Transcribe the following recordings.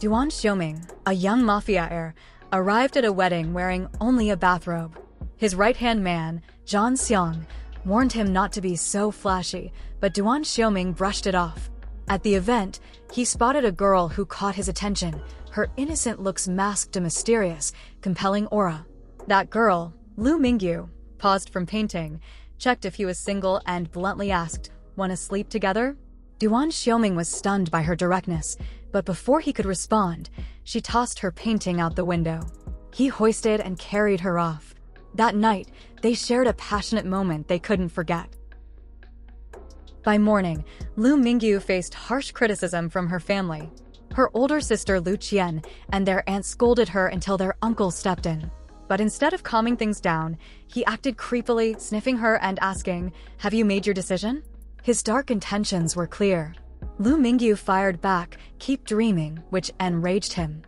Duan Xiuming, a young Mafia heir, arrived at a wedding wearing only a bathrobe. His right-hand man, Zhang Xiang, warned him not to be so flashy, but Duan Xiuming brushed it off. At the event, he spotted a girl who caught his attention. Her innocent looks masked a mysterious, compelling aura. That girl, Lu Mingyu, paused from painting, checked if he was single and bluntly asked, "Wanna sleep together?" Duan Xiuming was stunned by her directness, but before he could respond, she tossed her painting out the window. He hoisted and carried her off. That night, they shared a passionate moment they couldn't forget. By morning, Lu Mingyu faced harsh criticism from her family. Her older sister Lu Qian and their aunt scolded her until their uncle stepped in. But instead of calming things down, he acted creepily, sniffing her and asking, "Have you made your decision?" His dark intentions were clear. Lu Mingyu fired back, "Keep dreaming," which enraged him.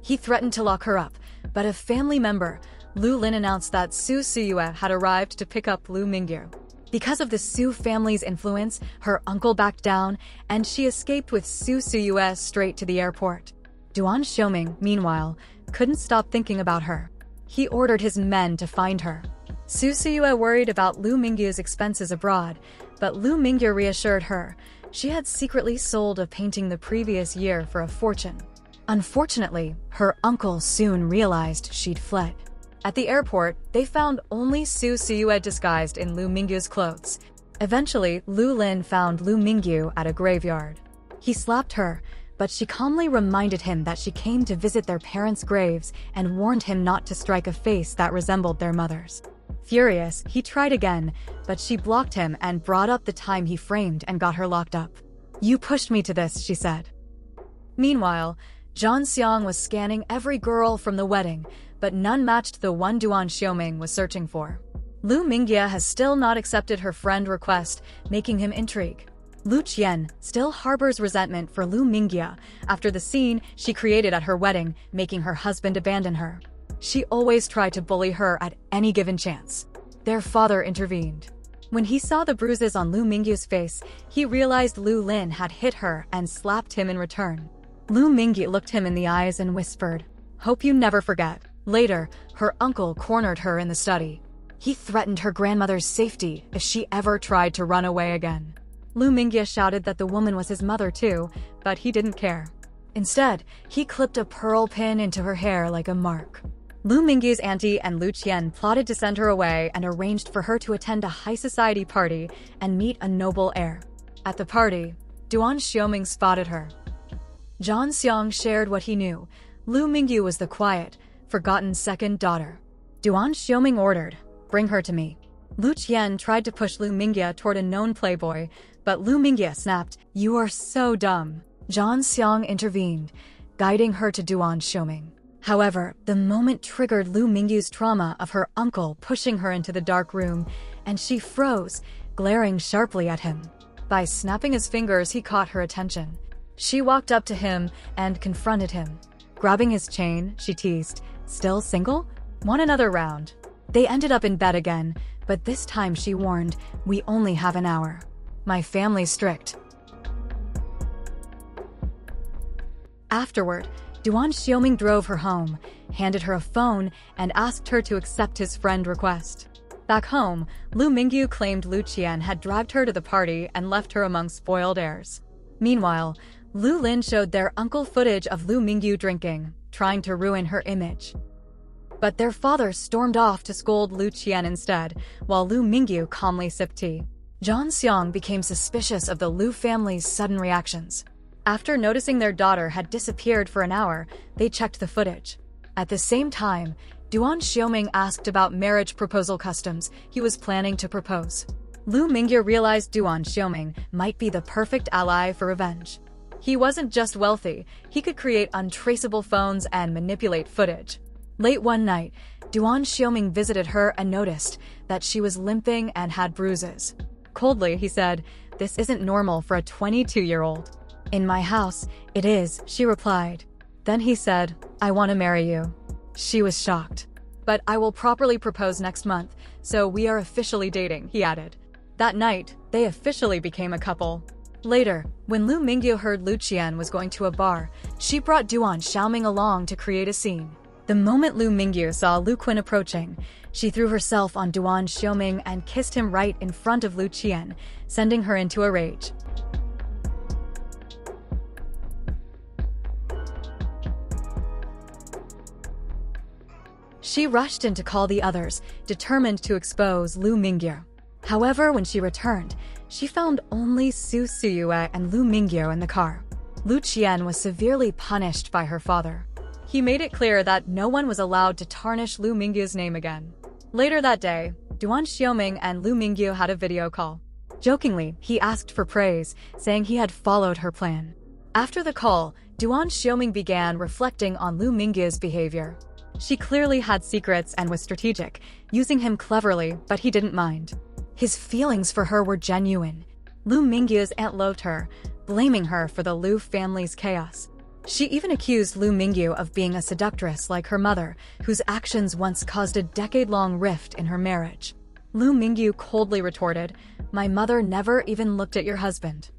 He threatened to lock her up, but a family member, Lu Lin, announced that Su Siyue had arrived to pick up Lu Mingyu. Because of the Su family's influence, her uncle backed down, and she escaped with Su Siyue straight to the airport. Duan Xiuming, meanwhile, couldn't stop thinking about her. He ordered his men to find her. Su Siyue worried about Lu Mingyu's expenses abroad, but Lu Mingyu reassured her. She had secretly sold a painting the previous year for a fortune. Unfortunately, her uncle soon realized she'd fled. At the airport, they found only Su Siyue disguised in Lu Mingyu's clothes. Eventually, Lu Lin found Lu Mingyu at a graveyard. He slapped her, but she calmly reminded him that she came to visit their parents' graves and warned him not to strike a face that resembled their mother's. Furious, he tried again, but she blocked him and brought up the time he framed and got her locked up. "You pushed me to this," she said. Meanwhile, Zhang Xiang was scanning every girl from the wedding, but none matched the one Duan Xiuming was searching for. Lu Mingyu has still not accepted her friend request, making him intrigue. Lu Qian still harbors resentment for Lu Mingyu after the scene she created at her wedding, making her husband abandon her. She always tried to bully her at any given chance. Their father intervened. When he saw the bruises on Lu Mingyu's face, he realized Lu Lin had hit her and slapped him in return. Lu Mingyu looked him in the eyes and whispered, "Hope you never forget." Later, her uncle cornered her in the study. He threatened her grandmother's safety if she ever tried to run away again. Lu Mingyu shouted that the woman was his mother too, but he didn't care. Instead, he clipped a pearl pin into her hair like a mark. Lu Mingyu's auntie and Lu Qian plotted to send her away and arranged for her to attend a high society party and meet a noble heir. At the party, Duan Xiuming spotted her. Zhang Xiang shared what he knew. Lu Mingyu was the quiet, forgotten second daughter. Duan Xiuming ordered, "Bring her to me." Lu Qian tried to push Lu Mingyu toward a known playboy, but Lu Mingyu snapped, "You are so dumb." Zhang Xiang intervened, guiding her to Duan Xiuming. However, the moment triggered Lu Mingyu's trauma of her uncle pushing her into the dark room, and she froze, glaring sharply at him. By snapping his fingers, he caught her attention. She walked up to him and confronted him. Grabbing his chain, she teased, "Still single? Want another round?" They ended up in bed again, but this time she warned, "We only have an hour. My family's strict." Afterward, Duan Xiuming drove her home, handed her a phone, and asked her to accept his friend request. Back home, Lu Mingyu claimed Lu Qian had dragged her to the party and left her among spoiled heirs. Meanwhile, Lu Lin showed their uncle footage of Lu Mingyu drinking, trying to ruin her image. But their father stormed off to scold Lu Qian instead, while Lu Mingyu calmly sipped tea. Zhang Xiang became suspicious of the Lu family's sudden reactions. After noticing their daughter had disappeared for an hour, they checked the footage. At the same time, Duan Xiuming asked about marriage proposal customs he was planning to propose. Lu Mingyu realized Duan Xiuming might be the perfect ally for revenge. He wasn't just wealthy, he could create untraceable phones and manipulate footage. Late one night, Duan Xiuming visited her and noticed that she was limping and had bruises. Coldly, he said, "This isn't normal for a 22-year-old. "In my house, it is," she replied. Then he said, "I want to marry you." She was shocked. "But I will properly propose next month, so we are officially dating," he added. That night, they officially became a couple. Later, when Lu Mingyu heard Lu Qian was going to a bar, she brought Duan Xiuming along to create a scene. The moment Lu Mingyu saw Lu Qin approaching, she threw herself on Duan Xiuming and kissed him right in front of Lu Qian, sending her into a rage. She rushed in to call the others, determined to expose Lu Mingyu. However, when she returned, she found only Su Suyue and Lu Mingyu in the car. Lu Qian was severely punished by her father. He made it clear that no one was allowed to tarnish Lu Mingyu's name again. Later that day, Duan Xiuming and Lu Mingyu had a video call. Jokingly, he asked for praise, saying he had followed her plan. After the call, Duan Xiuming began reflecting on Lu Mingyu's behavior. She clearly had secrets and was strategic, using him cleverly, but he didn't mind. His feelings for her were genuine. Lu Mingyu's aunt loved her, blaming her for the Lu family's chaos. She even accused Lu Mingyu of being a seductress like her mother, whose actions once caused a decade-long rift in her marriage. Lu Mingyu coldly retorted, "My mother never even looked at your husband.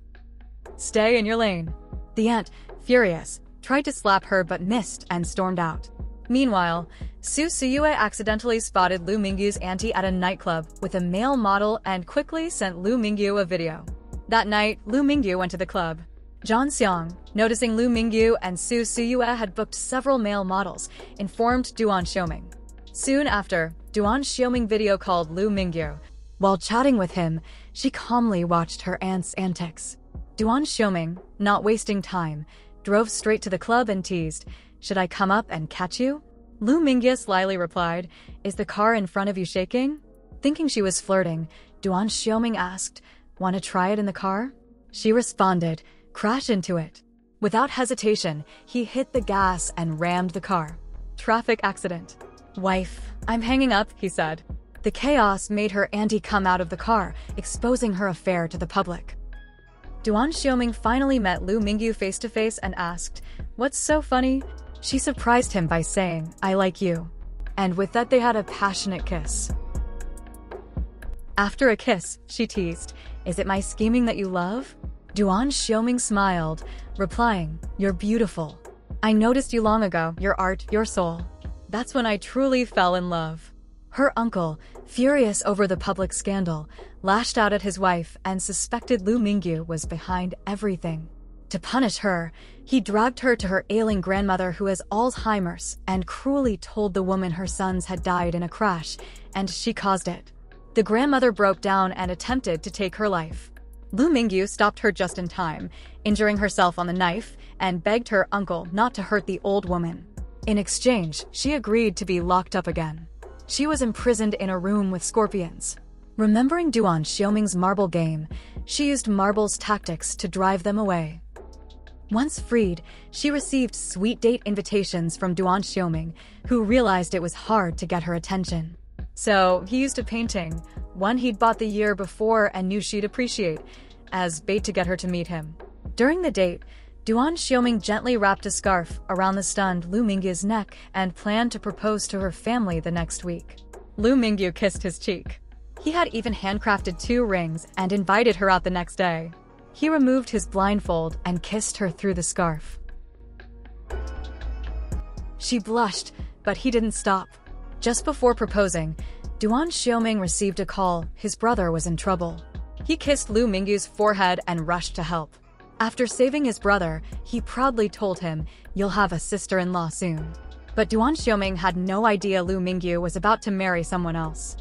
Stay in your lane." The aunt, furious, tried to slap her but missed and stormed out. Meanwhile, Su Suyue accidentally spotted Lu Mingyu's auntie at a nightclub with a male model and quickly sent Lu Mingyu a video. That night, Lu Mingyu went to the club. Duan Xiuming, noticing Lu Mingyu and Su Suyue had booked several male models, informed Duan Xiuming. Soon after, Duan Xiuming video called Lu Mingyu. While chatting with him, she calmly watched her aunt's antics. Duan Xiuming, not wasting time, drove straight to the club and teased, "Should I come up and catch you?" Lu Mingyu slyly replied, "Is the car in front of you shaking?" Thinking she was flirting, Duan Xiuming asked, "Want to try it in the car?" She responded, "Crash into it." Without hesitation, he hit the gas and rammed the car. Traffic accident. "Wife, I'm hanging up," he said. The chaos made her auntie come out of the car, exposing her affair to the public. Duan Xiuming finally met Lu Mingyu face-to-face and asked, "What's so funny?" She surprised him by saying, "I like you." And with that they had a passionate kiss. After a kiss, she teased, "Is it my scheming that you love?" Duan Xiuming smiled, replying, "You're beautiful. I noticed you long ago, your art, your soul. That's when I truly fell in love." Her uncle, furious over the public scandal, lashed out at his wife and suspected Lu Mingyu was behind everything. To punish her, he dragged her to her ailing grandmother who has Alzheimer's and cruelly told the woman her sons had died in a crash, and she caused it. The grandmother broke down and attempted to take her life. Lu Mingyu stopped her just in time, injuring herself on the knife, and begged her uncle not to hurt the old woman. In exchange, she agreed to be locked up again. She was imprisoned in a room with scorpions. Remembering Duan Xiuming's marble game, she used marble's tactics to drive them away. Once freed, she received sweet date invitations from Duan Xiuming, who realized it was hard to get her attention. So he used a painting, one he'd bought the year before and knew she'd appreciate, as bait to get her to meet him. During the date, Duan Xiuming gently wrapped a scarf around the stunned Lu Mingyu's neck and planned to propose to her family the next week. Lu Mingyu kissed his cheek. He had even handcrafted 2 rings and invited her out the next day. He removed his blindfold and kissed her through the scarf. She blushed, but he didn't stop. Just before proposing, Duan Xiuming received a call his brother was in trouble. He kissed Lu Mingyu's forehead and rushed to help. After saving his brother, he proudly told him, "You'll have a sister-in-law soon." But Duan Xiuming had no idea Lu Mingyu was about to marry someone else.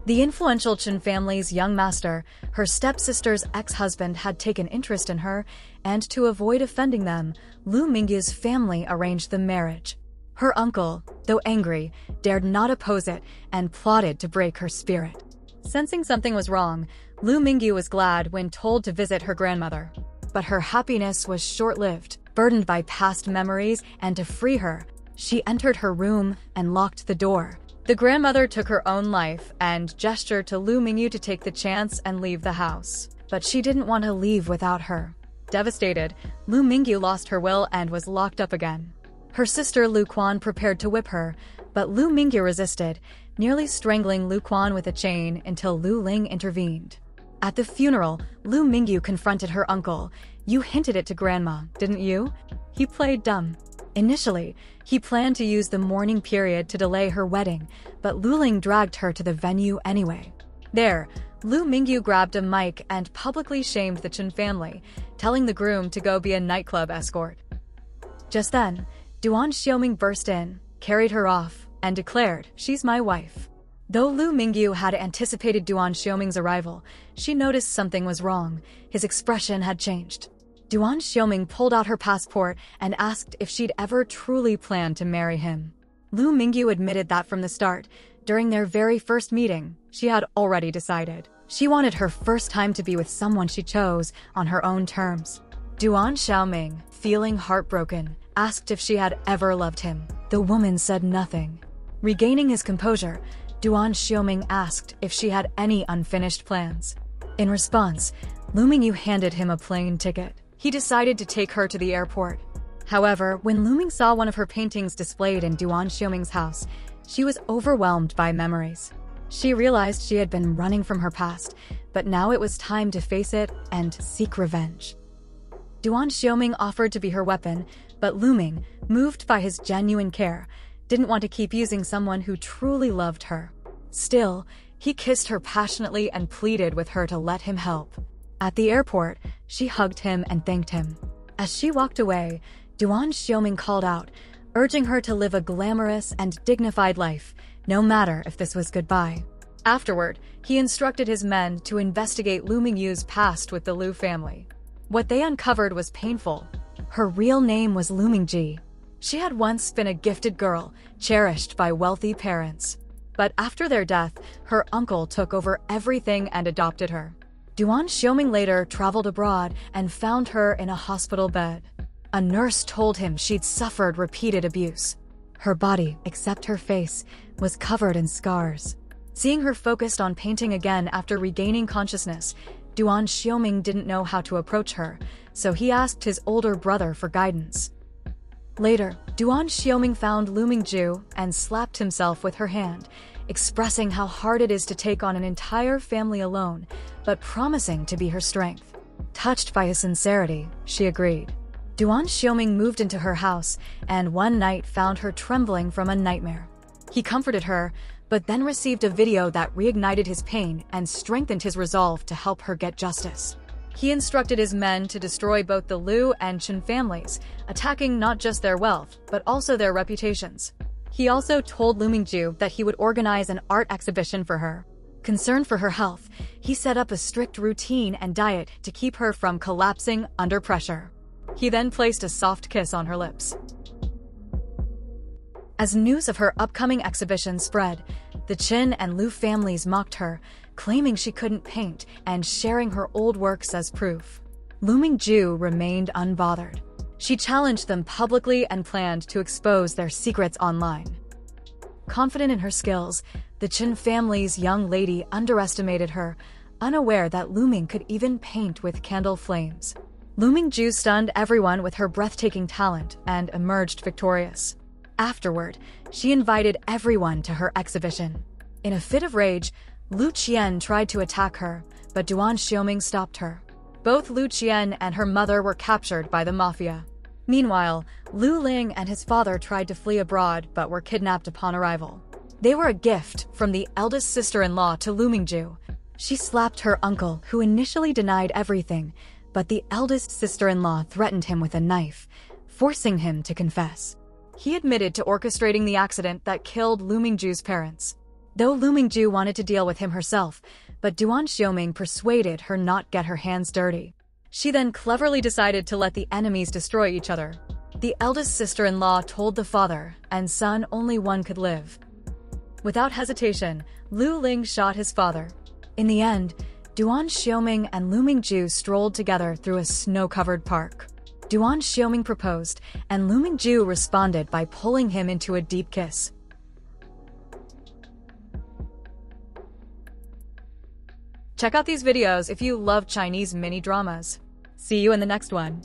The influential Chen family's young master, her stepsister's ex-husband, had taken interest in her, and to avoid offending them, Lu Mingyu's family arranged the marriage. Her uncle, though angry, dared not oppose it and plotted to break her spirit. Sensing something was wrong, Lu Mingyu was glad when told to visit her grandmother. But her happiness was short-lived. Burdened by past memories and to free her, she entered her room and locked the door. The grandmother took her own life and gestured to Lu Mingyu to take the chance and leave the house. But she didn't want to leave without her. Devastated, Lu Mingyu lost her will and was locked up again. Her sister Lu Quan prepared to whip her, but Lu Mingyu resisted, nearly strangling Lu Quan with a chain until Lu Ling intervened. At the funeral, Lu Mingyu confronted her uncle. "You hinted it to Grandma, didn't you?" He played dumb. Initially, he planned to use the mourning period to delay her wedding, but Lu Ling dragged her to the venue anyway. There, Lu Mingyu grabbed a mic and publicly shamed the Chen family, telling the groom to go be a nightclub escort. Just then, Duan Xiuming burst in, carried her off, and declared, "She's my wife." Though Lu Mingyu had anticipated Duan Xiuming's arrival, she noticed something was wrong. His expression had changed. Duan Xiuming pulled out her passport and asked if she'd ever truly planned to marry him. Lu Mingyu admitted that from the start. During their very first meeting, she had already decided. She wanted her first time to be with someone she chose on her own terms. Duan Xiuming, feeling heartbroken, asked if she had ever loved him. The woman said nothing. Regaining his composure, Duan Xiuming asked if she had any unfinished plans. In response, Lu Mingyu handed him a plane ticket. He decided to take her to the airport. However, when Lu Ming saw one of her paintings displayed in Duan Xiuming's house, she was overwhelmed by memories. She realized she had been running from her past, but now it was time to face it and seek revenge. Duan Xiuming offered to be her weapon, but Lu Ming, moved by his genuine care, didn't want to keep using someone who truly loved her. Still, he kissed her passionately and pleaded with her to let him help. At the airport, she hugged him and thanked him. As she walked away, Duan Xiuming called out, urging her to live a glamorous and dignified life, no matter if this was goodbye. Afterward, he instructed his men to investigate Lu Mingyu's past with the Lu family. What they uncovered was painful. Her real name was Lu Mingji. She had once been a gifted girl, cherished by wealthy parents. But after their death, her uncle took over everything and adopted her. Duan Xiuming later traveled abroad and found her in a hospital bed. A nurse told him she'd suffered repeated abuse. Her body, except her face, was covered in scars. Seeing her focused on painting again after regaining consciousness, Duan Xiuming didn't know how to approach her, so he asked his older brother for guidance. Later, Duan Xiuming found Lu Mingyu and slapped himself with her hand, expressing how hard it is to take on an entire family alone, but promising to be her strength. Touched by his sincerity, she agreed. Duan Xiuming moved into her house and one night found her trembling from a nightmare. He comforted her, but then received a video that reignited his pain and strengthened his resolve to help her get justice. He instructed his men to destroy both the Lu and Chen families, attacking not just their wealth, but also their reputations. He also told Lu Mingyu that he would organize an art exhibition for her. Concerned for her health, he set up a strict routine and diet to keep her from collapsing under pressure. He then placed a soft kiss on her lips. As news of her upcoming exhibition spread, the Chen and Lu families mocked her, claiming she couldn't paint and sharing her old works as proof. Lu Mingyu remained unbothered. She challenged them publicly and planned to expose their secrets online. Confident in her skills, the Chen family's young lady underestimated her, unaware that Lu Ming could even paint with candle flames. Lu Mingyu stunned everyone with her breathtaking talent and emerged victorious. Afterward, she invited everyone to her exhibition. In a fit of rage, Lu Qian tried to attack her, but Duan Xiuming stopped her. Both Lu Qian and her mother were captured by the Mafia. Meanwhile, Lu Ling and his father tried to flee abroad but were kidnapped upon arrival. They were a gift from the eldest sister-in-law to Lu Mingyu. She slapped her uncle, who initially denied everything, but the eldest sister-in-law threatened him with a knife, forcing him to confess. He admitted to orchestrating the accident that killed Lu Mingyu's parents. Though Lu Mingyu wanted to deal with him herself, but Duan Xiuming persuaded her not get her hands dirty. She then cleverly decided to let the enemies destroy each other. The eldest sister-in-law told the father and son only one could live. Without hesitation, Lu Ling shot his father. In the end, Duan Xiuming and Lu Mingyu strolled together through a snow-covered park. Duan Xiuming proposed, and Lu Mingyu responded by pulling him into a deep kiss. Check out these videos if you love Chinese mini-dramas. See you in the next one.